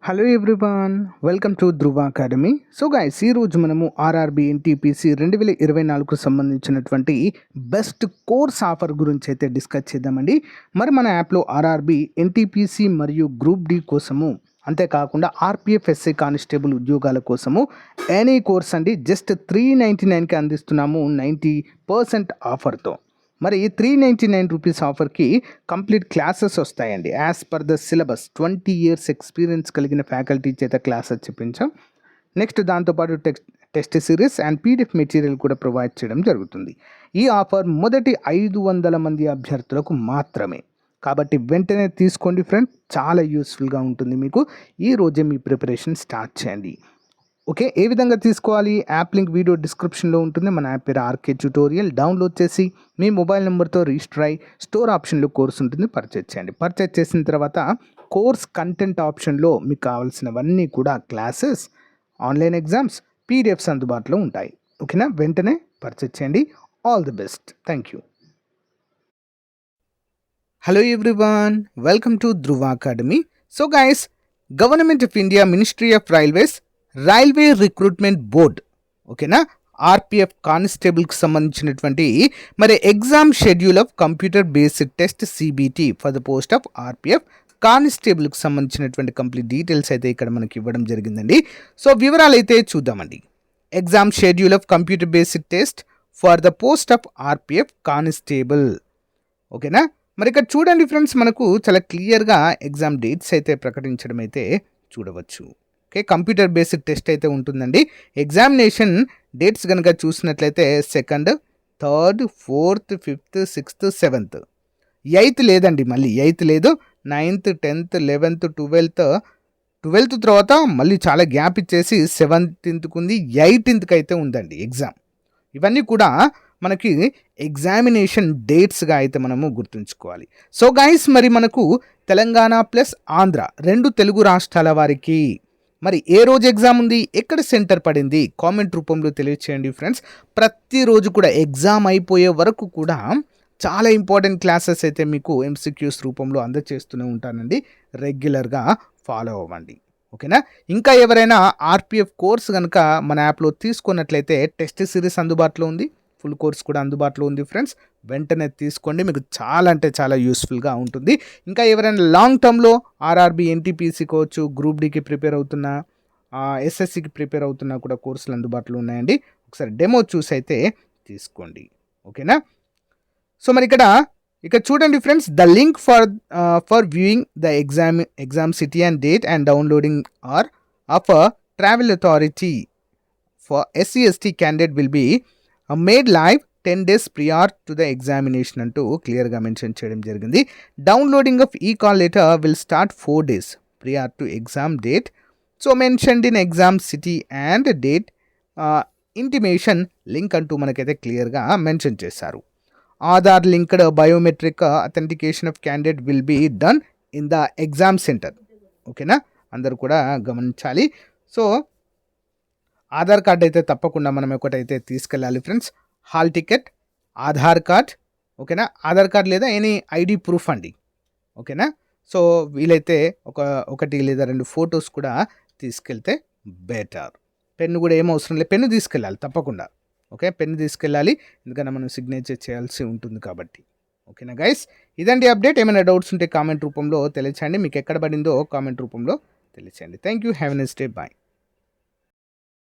Hello everyone, welcome to Dhruva academy. So guys, ఈరోజు మనము RRB NTPC 2024కు సంబంధించినటువంటి బెస్ట్ కోర్స్ ఆఫర్ గురించి అయితే డిస్కస్ చేద్దామండి. మరి మన యాప్లో ఆర్ఆర్బి ఎన్టీపీసీ మరియు గ్రూప్ డి కోసము, అంతేకాకుండా ఆర్పిఎఫ్ ఎస్ఐ కానిస్టేబుల్ ఉద్యోగాల కోసము ఎనీ కోర్స్ అండి జస్ట్ 399కి అందిస్తున్నాము 90% ఆఫర్తో. మరి 399 రూపీస్ ఆఫర్కి కంప్లీట్ క్లాసెస్ వస్తాయండి. As per the syllabus 20 years experience కలిగిన ఫ్యాకల్టీ చేత క్లాసెస్ చెప్పించాం. నెక్స్ట్ దాంతోపాటు test series and PDF material కూడా ప్రొవైడ్ చేయడం జరుగుతుంది. ఈ ఆఫర్ మొదటి 500 మంది అభ్యర్థులకు మాత్రమే, కాబట్టి వెంటనే తీసుకోండి ఫ్రెండ్. చాలా యూస్ఫుల్గా ఉంటుంది మీకు. ఈ రోజే మీ ప్రిపరేషన్ స్టార్ట్ చేయండి. ఓకే, ఏ విధంగా తీసుకోవాలి? యాప్ లింక్ వీడియో డిస్క్రిప్షన్లో ఉంటుంది. మన యాప్ పేరు ఆర్కే ట్యూటోరియల్. డౌన్లోడ్ చేసి మీ మొబైల్ నెంబర్తో రిజిస్టర్ అయ్యి స్టోర్ ఆప్షన్లో కోర్స్ ఉంటుంది, పర్చేజ్ చేయండి. పర్చేజ్ చేసిన తర్వాత కోర్స్ కంటెంట్ ఆప్షన్లో మీకు కావాల్సినవన్నీ కూడా క్లాసెస్, ఆన్లైన్ ఎగ్జామ్స్, పీడిఎఫ్స్ అందుబాటులో ఉంటాయి. ఓకేనా, వెంటనే పర్చేజ్ చేయండి. All the best. Thank you. Hello everyone, welcome to Dhruva academy. So guys, government of India, ministry of railways, railway recruitment board, ఓకేనా, ఆర్పిఎఫ్ కానిస్టేబుల్కి సంబంధించినటువంటి మరి exam schedule of computer based test CBT for the post of RPF కానిస్టేబుల్కి సంబంధించినటువంటి complete details అయితే ఇక్కడ మనకి ఇవ్వడం జరిగిందండి. సో వివరాలు అయితే చూద్దామండి. Exam schedule of computer based test for the post of RPF constable. ఓకేనా, మరి ఇక్కడ చూడండి ఫ్రెండ్స్, మనకు చాలా క్లియర్గా ఎగ్జామ్ డేట్స్ అయితే ప్రకటించడం అయితే చూడవచ్చు. ఓకే, కంప్యూటర్ బేస్డ్ టెస్ట్ అయితే ఉంటుందండి. ఎగ్జామినేషన్ డేట్స్ కనుక చూసినట్లయితే 2nd, 3rd, 4th, 5th, 6th, 7th, 8th లేదండి, మళ్ళీ 8th లేదు. 9th, 10th, 11th, 12th తర్వాత మళ్ళీ చాలా గ్యాప్ ఇచ్చేసి 17th ఉంది, 18th అయితే ఉందండి ఎగ్జామ్. ఇవన్నీ కూడా మనకి ఎగ్జామినేషన్ డేట్స్గా అయితే మనము గుర్తుంచుకోవాలి. సో గైస్, మరి మనకు తెలంగాణ ప్లస్ ఆంధ్ర 2 తెలుగు రాష్ట్రాల వారికి మరి ఏ రోజు ఎగ్జామ్ ఉంది, ఎక్కడ సెంటర్ పడింది, కామెంట్ రూపంలో తెలియచేయండి ఫ్రెండ్స్. ప్రతిరోజు కూడా ఎగ్జామ్ అయిపోయే వరకు కూడా చాలా ఇంపార్టెంట్ క్లాసెస్ అయితే మీకు ఎంసీక్యూస్ రూపంలో అందజేస్తూనే ఉంటానండి. రెగ్యులర్గా ఫాలో అవ్వండి. ఓకేనా, ఇంకా ఎవరైనా ఆర్పిఎఫ్ కోర్స్ కనుక మన యాప్లో తీసుకున్నట్లయితే టెస్ట్ సిరీస్ అందుబాటులో ఉంది, ఫుల్ కోర్స్ కూడా అందుబాటులో ఉంది ఫ్రెండ్స్. వెంటనే తీసుకోండి, మీకు చాలా అంటే చాలా యూస్ఫుల్గా ఉంటుంది. ఇంకా ఎవరైనా లాంగ్ టర్మ్లో ఆర్ఆర్బి ఎన్టీపీసీ కావచ్చు, గ్రూప్ డికి ప్రిపేర్ అవుతున్నా, ఎస్ఎస్సికి ప్రిపేర్ అవుతున్నా కూడా కోర్సులు అందుబాటులో ఉన్నాయండి. ఒకసారి డెమో చూసి అయితే తీసుకోండి. ఓకేనా, సో మరి ఇక్కడ చూడండి friends, the link for viewing the exam city and date and downloading or of travel authority for SC/ST candidate will be made live 10 days prior to the examination అంటూ క్లియర్గా మెన్షన్ చేయడం జరిగింది. Downloading of e call letter will start 4 days prior to exam date. So mentioned in exam city and date intimation link అంటూ మనకైతే క్లియర్గా మెన్షన్ చేశారు. Aadhaar linked biometric authentication of candidate will be done in the exam centre. ఓకేనా, అందరూ కూడా గమనించాలి. So Aadhaar card అయితే తప్పకుండా మనం ఒకటైతే తీసుకెళ్ళాలి friends. Hall ticket, Aadhaar card, ఓకేనా, ఆధార్ కార్డ్ లేదా ఎనీ ఐడి ప్రూఫ్ అండి. ఓకేనా, సో వీలైతే ఒకటి లేదా 2 ఫొటోస్ కూడా తీసుకెళ్తే బెటర్. పెన్ను కూడా ఏం అవసరం లేదు, పెన్ను తీసుకెళ్ళాలి తప్పకుండా. ఓకే, పెన్ను తీసుకెళ్ళాలి, ఎందుకంటే మనం సిగ్నేచర్ చేయాల్సి ఉంటుంది కాబట్టి. ఓకేనా గైస్, ఇదండి అప్డేట్. ఏమైనా డౌట్స్ ఉంటే కామెంట్ రూపంలో తెలియచేయండి. మీకు ఎక్కడ పడిందో కామెంట్ రూపంలో తెలియచేయండి. Thank you, have a nice day, bye.